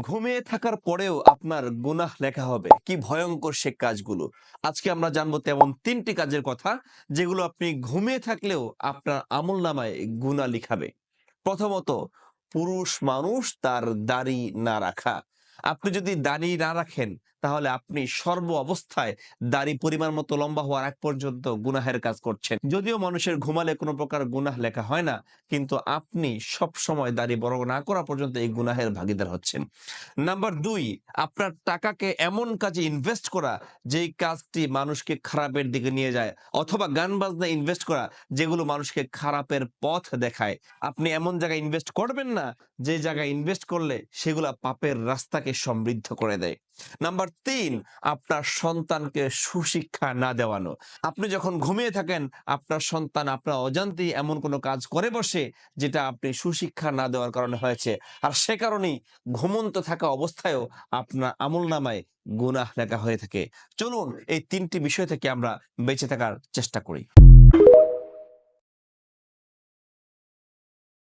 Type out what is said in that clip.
ঘুমিয়ে থাকার পরেও আপনার গুনাহ লেখা হবে, কি ভয়ঙ্কর সে কাজগুলো। আজকে আমরা জানবো তেমন ৩টি কাজের কথা, যেগুলো আপনি ঘুমিয়ে থাকলেও আপনার আমলনামায় গুনাহ লিখাবে। প্রথমত, পুরুষ মানুষ তার দাড়ি না রাখা। আপনি যদি দাড়ি না রাখেন, তাহলে আপনি সর্ব অবস্থায় দাড়ি পরিমাণ মতো লম্বা হওয়ার আগ পর্যন্ত গুনাহের কাজ করছেন। যদিও মানুষের ঘুমালে কোনো প্রকার গুনাহ লেখা হয় না, কিন্তু আপনি সব সময় দাড়ি বড় না করা পর্যন্ত এই গুনাহের ভাগীদার হচ্ছেন। নাম্বার ২, আপনার টাকাকে এমন কাজে ইনভেস্ট করা যেই কাজটি মানুষকে খারাপের দিকে নিয়ে যায়, অথবা গান বাজনা ইনভেস্ট করা যেগুলো মানুষকে খারাপের পথ দেখায়। আপনি এমন জায়গায় ইনভেস্ট করবেন না যে জায়গায় ইনভেস্ট করলে সেগুলা পাপের রাস্তাকে সমৃদ্ধ করে দেয়। নাম্বার ৩, আপনার সন্তানকে সুশিক্ষা না দেওয়ানো। আপনি যখন ঘুমিয়ে থাকেন, আপনার সন্তান আপনার অজান্তেই এমন কোনো কাজ করে বসে যেটা আপনি সুশিক্ষা না দেওয়ার কারণে হয়েছে। আর সে কারণেই ঘুমন্ত থাকা অবস্থায়ও আপনার আমলনামায় গুনাহ লেখা হয়ে থাকে। চলুন এই ৩টি বিষয় থেকে আমরা বেঁচে থাকার চেষ্টা করি।